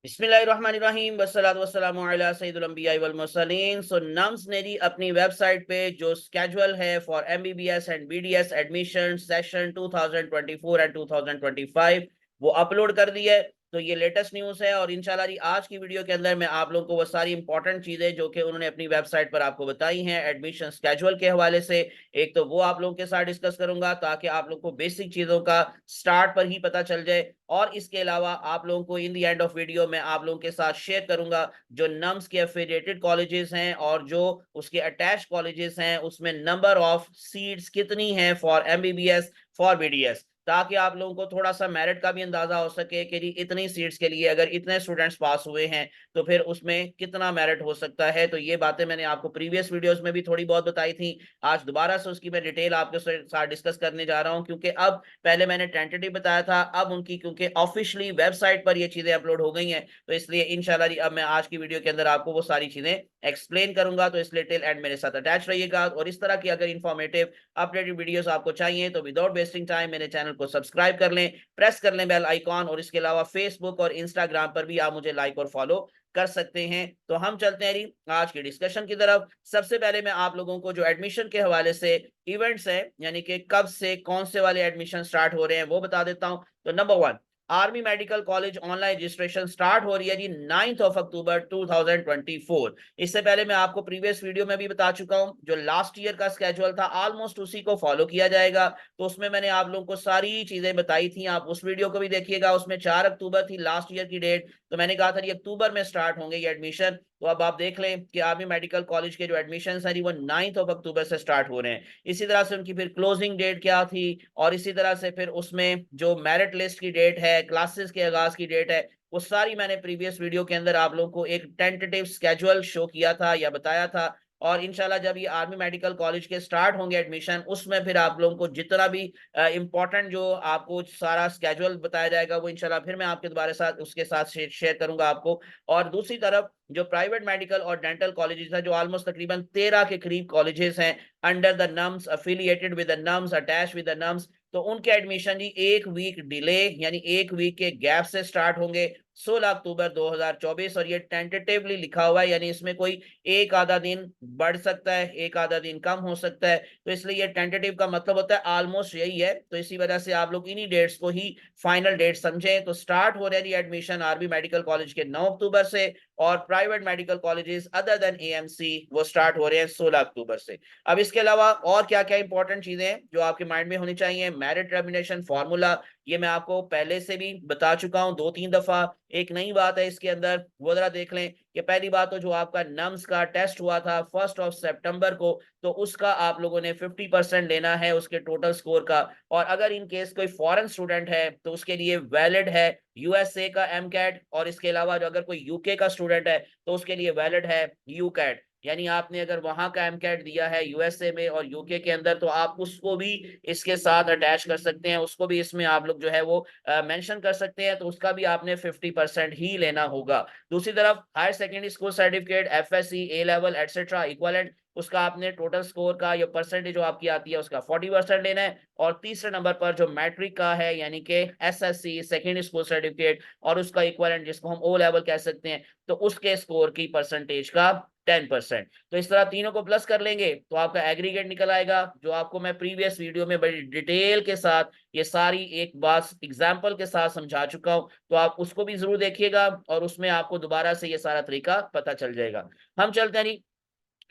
बिस्मिल्लाहिर्रहमानिर्रहीम वस्सलातु वस्सलामु अला सय्यिदिल अंबिया'i वल मुरसलीन। सो नम्स ने जी अपनी वेबसाइट पे जो स्केड्यूल है for MBBS and BDS admission session 2024 and 2025 वो अपलोड कर दी है। तो ये लेटेस्ट न्यूज़ है और इंशाल्लाह जी आज की वीडियो के अंदर मैं आप लोगों को वो सारी इंपॉर्टेंट चीज़ें जो कि उन्होंने अपनी वेबसाइट पर आपको बताई हैं एडमिशन स्केड्यूल के हवाले से, एक तो वो आप लोगों के साथ डिस्कस करूंगा ताकि आप लोगों को बेसिक चीज़ों का स्टार्ट पर ही पता चल जाए। और इसके अलावा आप लोगों को in the end of video में आप लोगों के साथ शेयर करूंगा जो नम्स के एफिलिएटेड कॉलेजेस हैं और जो उसके अटैच कॉलेजेस हैं उसमें नंबर ऑफ सीट्स कितनी हैं फॉर एमबीबीएस फॉर बीडीएस, ताकि आप लोगों को थोड़ा सा मेरिट का भी अंदाजा हो सके कि जी इतनी सीट्स के लिए अगर इतने स्टूडेंट्स पास हुए हैं तो फिर उसमें कितना मेरिट हो सकता है। तो ये बातें मैंने आपको प्रीवियस वीडियोस में भी थोड़ी बहुत बताई थी। आज दोबारा से उसकी मैं डिटेल आपके साथ डिस्कस करने जा रहा हूं क्योंकि अब पहले मैंने टेंटेटिव बताया था, अब उनकी क्योंकि ऑफिशियली वेबसाइट पर ये चीजें अपलोड हो गई हैं तो इसलिए इंशाल्लाह जी अब मैं आज की वीडियो के अंदर आपको वो सारी चीजें एक्सप्लेन करूंगा। तो इसलिए टिल एंड मेरे साथ अटैच रहिएगा और इस तरह की अगर इंफॉर्मेटिव अपडेटेड वीडियोस आपको चाहिए तो विदाउट वेस्टिंग टाइम मेरे चैनल को सब्सक्राइब कर लें, प्रेस कर लें बेल आइकॉन, और इसके अलावा फेसबुक और इंस्टाग्राम पर भी आप मुझे लाइक और फॉलो कर सकते हैं। तो हम चलते हैं जी आज की डिस्कशन की तरफ। सबसे पहले मैं आप लोगों को जो एडमिशन के हवाले से इवेंट्स है यानी कि कब से कौन से वाले एडमिशन स्टार्ट हो रहे हैं वो बता देता हूं। तो number one, army medical college online registration start हो रही है जी 9 अक्टूबर 2024। इससे पहले मैं आपको प्रीवियस वीडियो में भी बता चुका हूं जो लास्ट ईयर का स्केड्यूल था ऑलमोस्ट उसी को फॉलो किया जाएगा। तो उसमें मैंने आप लोगों को सारी चीजें बताई थी, आप उस वीडियो को भी देखिएगा। उसमें 4 अक्टूबर थी लास्ट ईयर की डेट, तो मैंने कहा था ये अक्टूबर में स्टार्ट होंगे ये एडमिशन। तो अब आप देख लें कि आर्मी मेडिकल कॉलेज के जो एडमिशन है वो 9 अक्टूबर से स्टार्ट हो रहे हैं। इसी तरह से उनकी फिर क्लोजिंग डेट क्या थी और इसी तरह से फिर उसमें जो मेरिट लिस्ट की डेट है, क्लासेस के आगाज की डेट है, वो सारी मैंने प्रीवियस वीडियो के अंदर आप लोगों को एक टेंटेटिव स्केड्यूल शो किया था या बताया था। और इंशाल्लाह जब ये आर्मी मेडिकल कॉलेज के स्टार्ट होंगे एडमिशन उसमें फिर आप लोगों को जितना भी इंपॉर्टेंट जो आपको सारा स्केड्यूल बताया जाएगा वो इंशाल्लाह फिर मैं आपके दोबारा साथ उसके साथ शेयर करूंगा आपको। और दूसरी तरफ जो प्राइवेट मेडिकल और डेंटल कॉलेजेस हैं जो ऑलमोस्ट तकरीबन 13 के करीब कॉलेजेस हैं under the nums, affiliated with the nums, attach with the nums, तो उनके एडमिशन जी एक वीक डिले यानी एक वीक के गैप से स्टार्ट होंगे 16 अक्टूबर 2024। और ये टेंटेटिवली लिखा हुआ है यानी इसमें कोई एक आधा दिन बढ़ सकता है, एक आधा दिन कम हो सकता है। तो इसलिए ये टेंटेटिव का मतलब होता है ऑलमोस्ट यही है। तो इसी वजह से आप लोग इन्हीं डेट्स को ही फाइनल डेट समझें। तो स्टार्ट हो रही है एडमिशन आरबी मेडिकल कॉलेज के 9 अक्टूबर से और private medical colleges other than AMC वो स्टार्ट हो रहे हैं 16 अक्टूबर से। अब इसके अलावा और क्या-क्या इंपॉर्टेंट चीजें हैं जो आपके माइंड में होनी चाहिए। मेरिट रेम्युनरेशन फार्मूला ये मैं आपको पहले से भी बता चुका हूं 2-3 दफा। एक नई बात है इसके अंदर वो जरा देख लें कि पहली बात तो जो आपका नम्स का टेस्ट हुआ था 1 सितंबर को, तो उसका आप लोगों ने 50% लेना है उसके टोटल स्कोर का। और अगर इन केस कोई फॉरेन स्टूडेंट है तो उसके लिए वैलिड है यूएसए का एम कैट, और इसके अलावा जो अगर कोई यूके का स्टूडेंट है तो उसके लिए वैलिड है यू कैट। यानी आपने अगर वहां का एम कैट दिया है यूएसए में और यूके के अंदर तो आप उसको भी इसके साथ अटैच कर सकते हैं, उसको भी इसमें आप लोग जो है वो मेंशन कर सकते हैं। तो उसका भी आपने 50% ही लेना होगा। दूसरी तरफ higher secondary school certificate, FSC, A level etcetera equivalent, उसका आपने टोटल स्कोर का या परसेंटेज जो आपकी आती है उसका 40% लेना है। और तीसरे नंबर पर जो मैट्रिक का है यानी कि एसएससी सेकेंडरी स्कूल सर्टिफिकेट और उसका इक्विवेलेंट जिसको हम ओ लेवल कह सकते हैं, तो उसके स्कोर की परसेंटेज का 10%। तो इस तरह तीनों को प्लस कर लेंगे तो आपका एग्रीगेट निकल आएगा जो आपको मैं प्रीवियस वीडियो में बड़ी डिटेल के साथ ये सारी एक बात एग्जाम्पल के साथ समझा चुका हूं। तो आप उसको भी जरूर देखिएगा और उसमें आपको दोबारा से ये सारा तरीका पता चल जाएगा। हम चलते हैं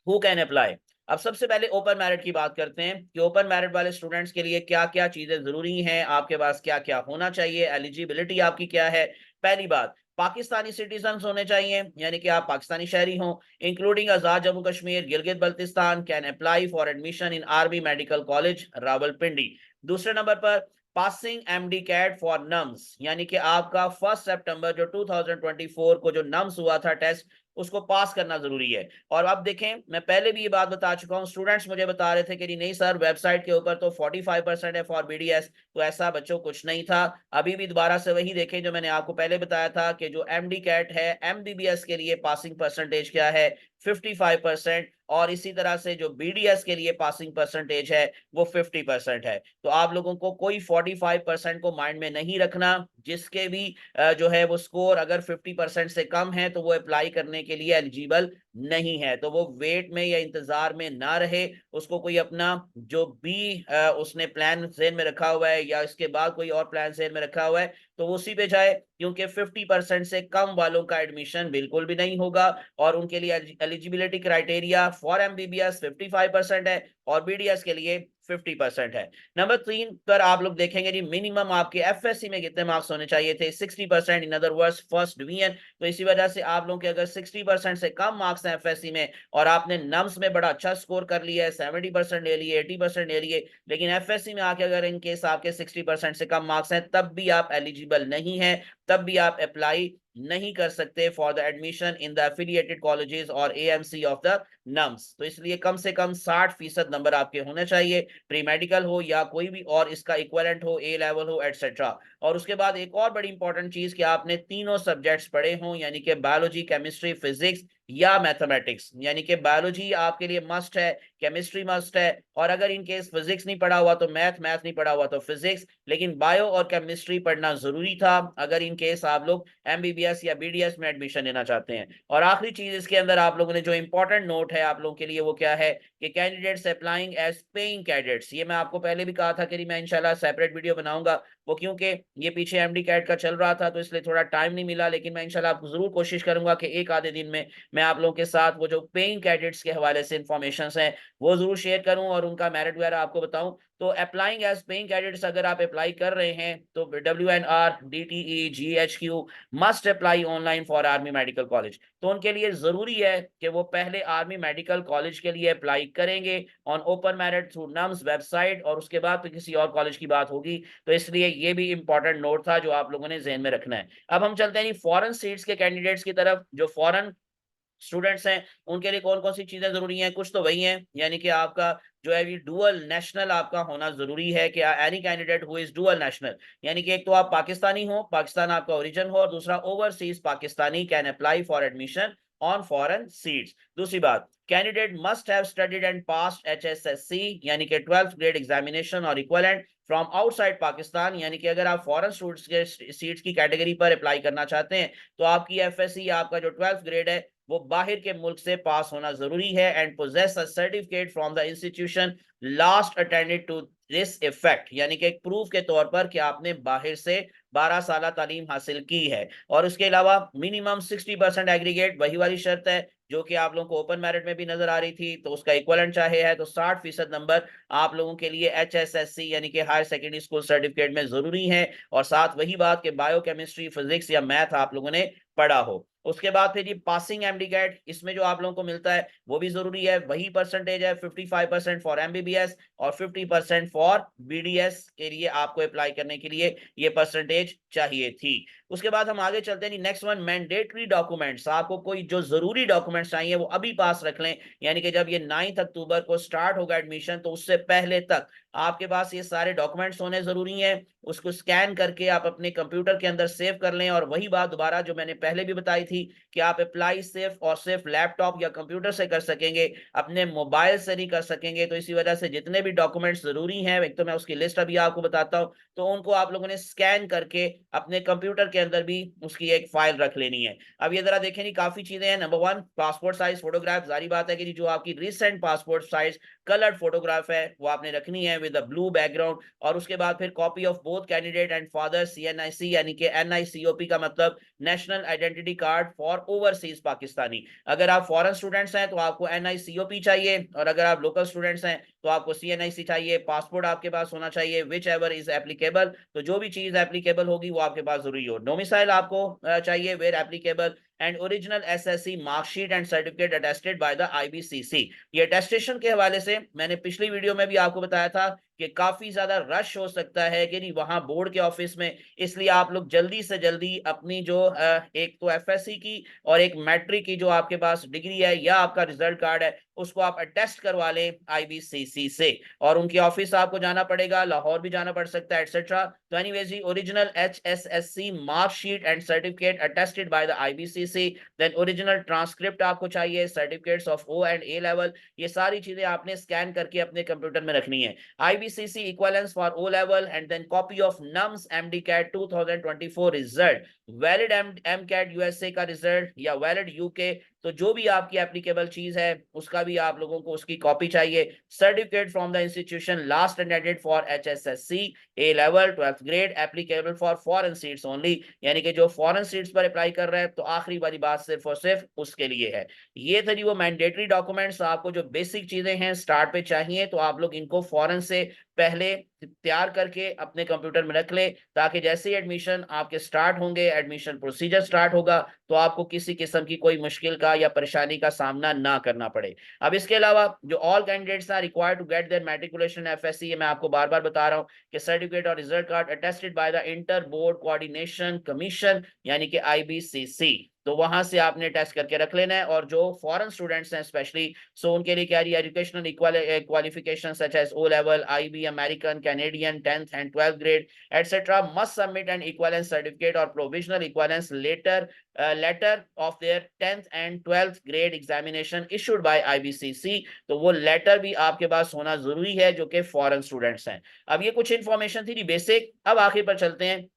हु कैन अप्लाई। अब सबसे पहले ओपन मेरिट की बात करते हैं कि ओपन मेरिट वाले स्टूडेंट्स के लिए क्या क्या चीजें जरूरी हैं, आपके पास क्या क्या होना चाहिए, एलिजिबिलिटी आपकी क्या है। पहली बात, पाकिस्तानी सिटीजन होने चाहिए यानी कि आप पाकिस्तानी शहरी हो, including Azad Jammu Kashmir Gilgit Baltistan can apply for admission in army medical college Rawalpindi. दूसरे नंबर पर passing MDCAT for NUMS यानी कि आपका 1 सितंबर जो 2024 को जो नम्स हुआ था टेस्ट उसको पास करना जरूरी है। और अब देखें मैं पहले भी ये बात बता चुका हूं, स्टूडेंट्स मुझे बता रहे थे कि नहीं सर वेबसाइट के ऊपर तो 45% है फॉर बीडीएस, तो ऐसा बच्चों कुछ नहीं था। अभी भी दोबारा से वही देखें जो मैंने आपको पहले बताया था कि जो एमडी कैट है एमबीबीएस के लिए पासिंग परसेंटेज क्या है 55%, और इसी तरह से जो BDS के लिए पासिंग परसेंटेज है वो 50% है। तो आप लोगों को कोई 45% को माइंड में नहीं रखना। जिसके भी जो है वो स्कोर अगर 50% से कम है तो वो अप्लाई करने के लिए एलिजिबल नहीं है। तो वो वेट में या इंतजार में ना रहे, उसको कोई अपना जो भी उसने प्लान ज़हन में रखा हुआ है या इसके बाद कोई और प्लान ज़हन में रखा हुआ है तो वो उसी पे जाए, क्योंकि 50% से कम वालों का एडमिशन बिल्कुल भी नहीं होगा। और उनके लिए एलिजिबिलिटी क्राइटेरिया फॉर MBBS 55% है और BDS के लिए 50% है। नंबर 3 पर आप लोग देखेंगे जी, मिनिमम आपके FSC में कितने मार्क्स होने चाहिए थे, 60%, in other words first division. तो इसी वजह से आप लोगों के अगर 60% से कम मार्क्स हैं FSC में और आपने नम्स में बड़ा अच्छा स्कोर कर लिया है, 70% ले लिए, 80% ले लिए, लेकिन FSC में आके अगर इन केस आपके 60% से कम मार्क्स हैं तब भी आप एलिजिबल नहीं है, तब भी आप अप्लाई नहीं कर सकते for the admission in the affiliated colleges और AMC ऑफ द नम्स। तो इसलिए कम से कम 60% नंबर आपके होने चाहिए, प्री मेडिकल हो या कोई भी और इसका इक्विवेलेंट हो, A लेवल हो, एटसेट्रा। और उसके बाद एक और बड़ी इंपॉर्टेंट चीज कि आपने तीनों सब्जेक्ट्स पढ़े हों, यानी कि बायोलॉजी, केमिस्ट्री, फिजिक्स या मैथमेटिक्स। यानी कि बायोलॉजी आपके लिए मस्ट है, केमिस्ट्री मस्ट है, और अगर इन केस फिजिक्स नहीं पढ़ा हुआ तो मैथ नहीं पढ़ा हुआ तो फिजिक्स, लेकिन बायो और केमिस्ट्री पढ़ना जरूरी था अगर इन केस आप लोग MBBS या BDS में एडमिशन लेना चाहते हैं। और आखिरी चीज इसके अंदर आप लोगों ने जो इंपॉर्टेंट नोट है आप लोगों के लिए वो क्या है कि candidates applying as paying cadets, ये मैं आपको पहले भी कहा था कि मैं इंशाल्लाह सेपरेट वीडियो बनाऊंगा, वो क्योंकि ये पीछे MD कैट का चल रहा था तो इसलिए थोड़ा टाइम नहीं मिला, लेकिन मैं इंशाल्लाह आपको जरूर कोशिश करूंगा कि एक आधे दिन में मैं आप लोगों के साथ वो जो पेइंग कैडेट्स के हवाले से इंफॉर्मेशन हैं वो जरूर शेयर करूं और उनका मेरिट वगैरह आपको बताऊं। तो अप्लाइंग एज पेइंग कैडेट्स अगर आप अप्लाई कर रहे हैं तो WNR, DTE, GHQ must apply online for army medical college. तो उनके लिए जरूरी है कि वो पहले आर्मी मेडिकल कॉलेज के लिए अप्लाई करेंगे on open merit through nums website, और उसके बाद फिर किसी और कॉलेज की बात होगी। तो इसलिए ये भी इंपॉर्टेंट नोट था जो आप लोगों ने ज़हन में रखना है। अब हम चलते हैं फॉरेन सीट्स के कैंडिडेट्स की तरफ। जो फॉरेन स्टूडेंट्स हैं उनके लिए कौन कौन सी चीजें जरूरी हैं, कुछ तो वही हैं, यानी कि आपका जो है ये डुअल नेशनल आपका होना जरूरी है कि any candidate who is dual national, यानी कि एक तो आप पाकिस्तानी हो, पाकिस्तान आपका ओरिजिन हो, और दूसरा overseas Pakistani can apply for admission on foreign seats. दूसरी बात, candidate must have studied and passed HSSC यानी कि 12th ग्रेड एग्जामिनेशन और इक्विवेलेंट फ्रॉम आउटसाइड पाकिस्तान, यानी कि अगर आप फॉरेन स्टूडेंट्स के सीट्स की कैटेगरी पर अप्लाई करना चाहते हैं तो आपकी FSC या आपका जो 12th ग्रेड है वो बाहर के मुल्क से पास होना जरूरी है, and possess a certificate from the institution last attended to this effect, यानी कि एक प्रूफ के तौर पर कि आपने बाहर से 12 साल तालीम हासिल की है। और उसके अलावा मिनिमम 60% एग्रीगेट, वही वाली शर्त है जो कि आप लोगों को ओपन मेरिट में भी नजर आ रही थी, तो उसका इक्वलेंट चाहे है तो 60% नंबर आप लोगों के लिए HSSC यानी कि हायर सेकेंडरी स्कूल सर्टिफिकेट में जरूरी है, और साथ वही बात कि बायो केमिस्ट्री, फिजिक्स या मैथ आप लोगों ने पढ़ा हो। उसके बाद फिर ये पासिंग MD-कैट, इसमें जो आप लोगों को मिलता है वो भी जरूरी है, वही परसेंटेज है 55% फॉर MBBS और 50% फॉर BDS के लिए आपको अप्लाई करने के लिए ये परसेंटेज चाहिए थी। उसके बाद हम आगे चलते हैं, नेक्स्ट वन मैंडेटरी डॉक्यूमेंट्स। आपको कोई जो जरूरी डॉक्यूमेंट्स चाहिए वो अभी पास रख लें, यानी कि जब ये 9 अक्टूबर को स्टार्ट होगा एडमिशन तो उससे पहले तक आपके पास ये सारे डॉक्यूमेंट्स होने जरूरी हैं। उसको स्कैन करके आप अपने कंप्यूटर के अंदर सेव कर लें, और वही बात दोबारा जो मैंने पहले भी बताई थी कि आप अप्लाई सिर्फ और सिर्फ लैपटॉप या कंप्यूटर से कर सकेंगे, अपने मोबाइल से नहीं कर सकेंगे। तो इसी वजह से जितने भी डॉक्यूमेंट्स जरूरी हैं, एक तो मैं उसकी लिस्ट अभी आपको बताता हूँ, तो उनको आप लोगों ने स्कैन करके अपने कंप्यूटर के अंदर भी उसकी एक फाइल रख लेनी है। अब ये जरा देखें जी, काफी चीजें हैं। Number 1, passport size photograph. जारी बात है कि जो आपकी recent passport size coloured photograph है वो आपने रखनी है विद अ ब्लू बैकग्राउंड। और उसके बाद फिर copy of both candidate and father CNIC यानी कि NICOP का मतलब national identity card for overseas Pakistani. अगर आप फॉरेन स्टूडेंट्स हैं तो आपको NICOP चाहिए, और अगर आप लोकल स्टूडेंट्स हैं तो आपको CNIC चाहिए। पासपोर्ट आपके पास होना चाहिए विच एवर इज एप्लीकेबल, तो जो भी चीज एप्लीकेबल होगी वो आपके पास जरूरी हो। डोमिसाइल आपको चाहिए where applicable, and original SSC marksheet and certificate attested by the IBCC। ये अटेस्टेशन के हवाले से मैंने पिछली वीडियो में भी आपको बताया था कि काफी ज्यादा रश हो सकता है कि नहीं वहां बोर्ड के ऑफिस में, इसलिए आप लोग जल्दी से जल्दी अपनी जो एक तो FSC की और एक मैट्रिक की जो आपके पास डिग्री है या आपका रिजल्ट कार्ड है उसको आप अटेस्ट करवा लें IBCC से, और उनकी ऑफिस आपको जाना पड़ेगा, लाहौर भी जाना पड़ सकता है एटसेट्रा। तो anyways original HSSC marksheet and certificate attested by the IBCC, then original transcript आपको चाहिए, certificates of O and A level, ये सारी चीजें आपने स्कैन करके अपने कंप्यूटर में रखनी है। IBCC equivalence for O level and then copy of NUMS MDCAT 2024 result, valid MCAT USA का रिजल्ट या वैलिड UK, तो जो भी आपकी एप्लीकेबल चीज है उसका भी आप लोगों को उसकी कॉपी चाहिए। Certificate from the institution last attended for HSSC A level 12th grade applicable for foreign seats only, यानी कि जो फॉरेन सीट्स पर अप्लाई कर रहे हैं तो आखिरी वाली बात सिर्फ और सिर्फ उसके लिए है। ये थे जी वो मैंडेटरी डॉक्यूमेंट्स, आपको जो बेसिक चीजें हैं स्टार्ट पे चाहिए तो आप लोग इनको फौरन से पहले तैयार करके अपने कंप्यूटर में रख ले, ताकि जैसे ही एडमिशन आपके स्टार्ट होंगे, एडमिशन प्रोसीजर स्टार्ट होगा, तो आपको किसी किस्म की कोई मुश्किल का या परेशानी का सामना ना करना पड़े। अब इसके अलावा जो all candidates are required to get their matriculation FSC, ये मैं आपको बार बार बता रहा हूँ कि सर्टिफिकेट और result card attested by the inter board coordination commission यानी कि IBCC, तो वहां से आपने टेस्ट करके रख लेना है। और जो फॉरेन स्टूडेंट्स हैं स्पेशली, सो उनके लिए क्या educational qualification such as O level, IB, American, Canadian, 10th and 12th grade etcetera must submit an equivalence certificate और provisional equivalence letter of their 10th and 12th grade examination issued by IBCC, तो वो letter भी आपके पास होना जरूरी है जो कि फॉरेन स्टूडेंट्स हैं। अब ये कुछ इंफॉर्मेशन थी बेसिक। अब आखिर पर चलते हैं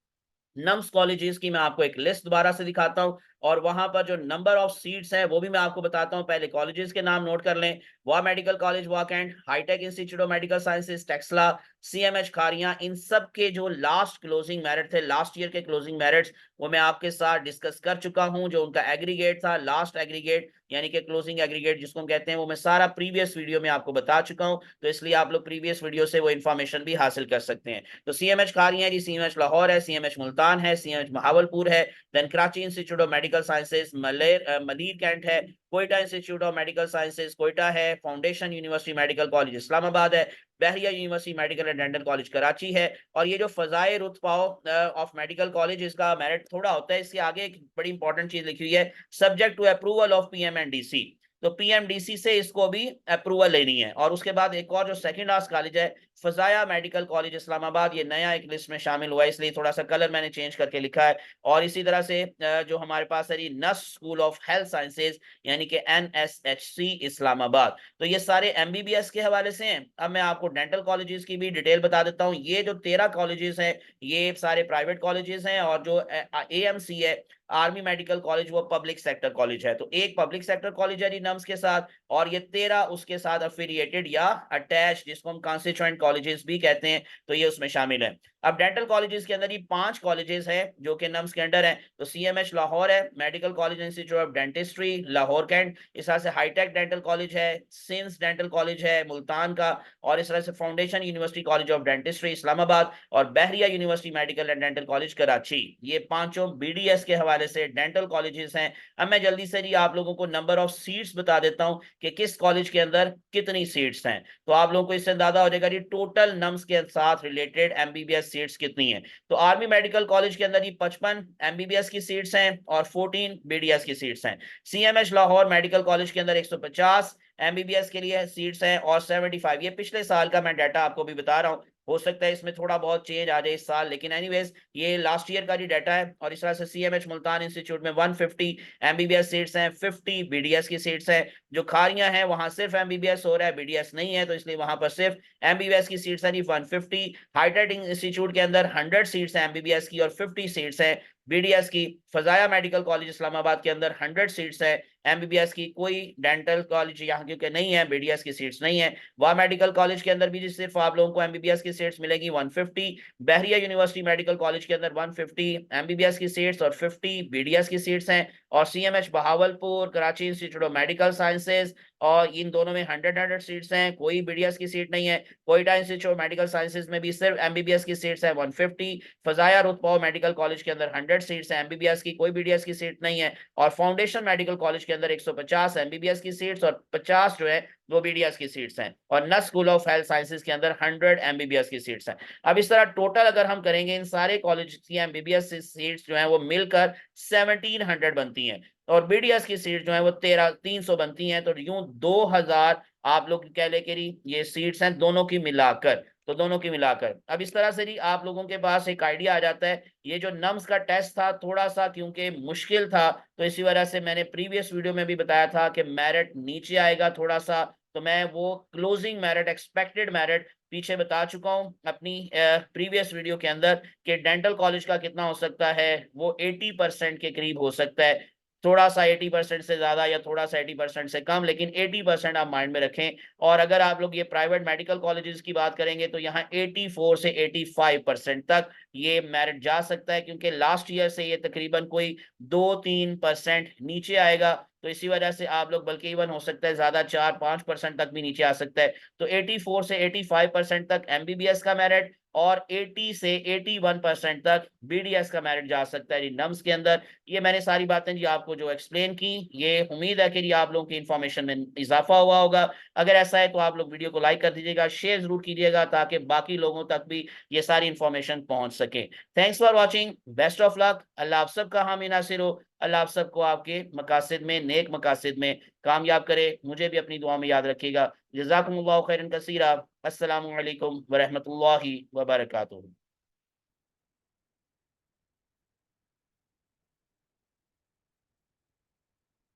नम्स कॉलेजेस की, मैं आपको एक लिस्ट दोबारा से दिखाता हूं और वहां पर जो नंबर ऑफ सीट्स हैं वो भी मैं आपको बताता हूं। पहले कॉलेजेस के नाम नोट कर लें। Wah medical college Wah Cantt, hi tech institute of medical sciences Taxila, CMH Kharian, इन सब के जो लास्ट क्लोजिंग मेरिट थे, लास्ट ईयर के क्लोजिंग मेरिट्स, वो मैं आपके साथ डिस्कस कर चुका हूं। जो उनका एग्रीगेट था, लास्ट एग्रीगेट यानी कि क्लोजिंग एग्रीगेट जिसको हम कहते हैं, वो मैं सारा प्रीवियस वीडियो में आपको बता चुका हूं, तो इसलिए आप लोग प्रीवियस वीडियो से वो इन्फॉर्मेशन भी हासिल कर सकते हैं। तो CMH खारियां जी, CMH लाहौर है, CMH मुल्तान है, CMH बहावलपुर है, then Karachi institute of medical sciences Malir cantt है, Quetta institute of medical sciences Quetta है, foundation university medical college Islamabad है, Bahria university medical and dental college Karachi है। और ये जो Fazaia Ruth Pfau of medical college, इसका मेरिट थोड़ा होता है, इसके आगे एक बड़ी इंपॉर्टेंट चीज लिखी हुई है, subject to approval of PMNDC, तो PMDC से इसको भी अप्रूवल लेनी है। और उसके बाद एक और जो सेकंड क्लास कॉलेज है, फजाया मेडिकल कॉलेज इस्लामाबाद, ये नया एक लिस्ट में शामिल हुआ है, इसलिए थोड़ा सा कलर मैंने चेंज करके लिखा है। और इसी तरह से जो हमारे पास है नस स्कूल ऑफ हेल्थ साइंसेज यानी कि NSHC इस्लामाबाद, तो ये सारे MBBS के हवाले से हैं। अब मैं आपको डेंटल कॉलेजेस की भी डिटेल बता देता हूँ। ये जो 13 कॉलेजेस हैं ये सारे प्राइवेट कॉलेजेस हैं, और जो AMC है, आर्मी मेडिकल कॉलेज, वो पब्लिक सेक्टर कॉलेज है। तो एक पब्लिक सेक्टर कॉलेज है नम्स के साथ, और ये 13 उसके साथ अफिलिएटेड या अटैच, जिसको हम कॉन्स्टिट्यूएंट कॉलेजेस भी कहते हैं, तो ये उसमें शामिल है। अब डेंटल कॉलेजेस के अंदर ही 5 कॉलेजेस हैं जो कि नम्स के अंडर हैं। तो CMH लाहौर है, medical college institute of dentistry Lahore cantt, इस तरह से हाईटेक डेंटल कॉलेज है, सिंस डेंटल कॉलेज है मुल्तान का, और इस तरह से foundation university college of dentistry Islamabad, और Bahria university medical and dental college Karachi. ये पांचों BDS के हवाले से डेंटल कॉलेजेस हैं। अब मैं जल्दी से जी आप लोगों को नंबर ऑफ सीट्स बता देता हूं कि किस कॉलेज के अंदर कितनी सीट्स हैं, तो आप लोगों को इससे अंदाजा हो जाएगा जी टोटल नम्स के साथ रिलेटेड MBBS सीट्स कितनी है। तो आर्मी मेडिकल कॉलेज के अंदर ही 55 MBBS की सीट्स हैं और 14 BDS की सीट्स हैं। CMH लाहौर मेडिकल कॉलेज के अंदर 150 MBBS के लिए सीट्स हैं और 75, ये पिछले साल का मैं डाटा आपको भी बता रहा हूँ, हो सकता है इसमें थोड़ा बहुत चेंज आ जाए इस साल, लेकिन एनीवेज ये लास्ट ईयर का जो डाटा है। और इस तरह से CMH मुल्तान इंस्टीट्यूट में 150 MBBS सीट्स हैं, 50 BDS की सीट्स हैं। जो खारियां हैं वहां सिर्फ MBBS हो रहा है, BDS नहीं है, तो इसलिए वहां पर सिर्फ MBBS की सीट्स हैं 150। हाईटेक इंस्टीट्यूट के अंदर 100 सीट्स हैं MBBS की और 50 सीट्स हैं BDS की। फजाया मेडिकल कॉलेज इस्लामाबाद के अंदर 100 सीट्स है MBBS की, कोई डेंटल कॉलेज यहाँ क्योंकि नहीं है, BDS की सीट्स नहीं है। वह मेडिकल कॉलेज के अंदर भी सिर्फ आप लोगों को MBBS की सीट्स मिलेगी 150। बहरिया यूनिवर्सिटी मेडिकल कॉलेज के अंदर 150 MBBS की सीट्स और 50 BDS की सीट्स हैं। और CMH Bahawalpur, Karachi institute of medical sciences, और इन दोनों में 100 सीट्स हैं, कोई BDS की सीट नहीं है। Quetta institute of medical sciences में भी सिर्फ MBBS की सीट्स है 150। फजाया रुतबा मेडिकल कॉलेज के अंदर 100 सीट्स है MBBS की, कोई BDS की सीट नहीं है। और फाउंडेशन मेडिकल कॉलेज के अंदर 150 MBBS की सीट्स और 50 जो है वो BDS की सीट्स हैं। और नस स्कूल ऑफ हेल्थ साइंसेज के अंदर 100 MBBS की सीट्स हैं। अब इस तरह टोटल अगर हम करेंगे इन सारे कॉलेज की MBBS सीट्स जो हैं वो मिलकर 1700 बनती हैं। और बीडीएस की सीट जो है वो 300 बनती हैं, तो यूं 2000 आप लोग कह ले कि ये सीट्स हैं दोनों की मिलाकर। तो दोनों की मिलाकर अब इस तरह से आप लोगों के पास एक आइडिया आ जाता है। ये जो नम्स का टेस्ट था थोड़ा सा क्योंकि मुश्किल था, तो इसी वजह से मैंने प्रीवियस वीडियो में भी बताया था कि मेरिट नीचे आएगा थोड़ा सा। तो मैं वो क्लोजिंग मेरिट, एक्सपेक्टेड मेरिट पीछे बता चुका हूं अपनी प्रीवियस वीडियो के अंदर, कि डेंटल कॉलेज का कितना हो सकता है, वो 80% के करीब हो सकता है। थोड़ा सा 80% से ज्यादा या थोड़ा सा 80% से कम, लेकिन 80% आप माइंड में रखें। और अगर आप लोग ये प्राइवेट मेडिकल कॉलेजेस की बात करेंगे तो यहाँ 84 से 85% तक ये मेरिट जा सकता है, क्योंकि लास्ट ईयर से ये तकरीबन कोई 2-3% नीचे आएगा। तो इसी वजह से आप लोग बल्कि इवन हो सकता है ज्यादा 4-5% तक भी नीचे आ सकता है। तो 84 से 85% तक एमबीबीएस का मेरिट और 80 से 81% तक बीडीएस का मेरिट जा सकता है नम्स के अंदर। ये मैंने सारी बातें जी आपको जो एक्सप्लेन की, ये उम्मीद है कि आप लोगों की इन्फॉर्मेशन में इजाफा हुआ होगा। अगर ऐसा है तो आप लोग वीडियो को लाइक कर दीजिएगा, शेयर जरूर कीजिएगा, ताकि बाकी लोगों तक भी ये सारी इन्फॉर्मेशन पहुंच सके। Thanks for watching, best of luck. Allah आप सबका हामी नासिर हो। अल्लाह आप सबको आपके मकासद में, नेक मकासद में कामयाब करे। मुझे भी अपनी दुआ में याद रखिएगा। जज़ाकुमुल्लाहु खैरन कसीरा। अस्सलामु अलैकुम व रहमतुल्लाहि व बरकातुहू।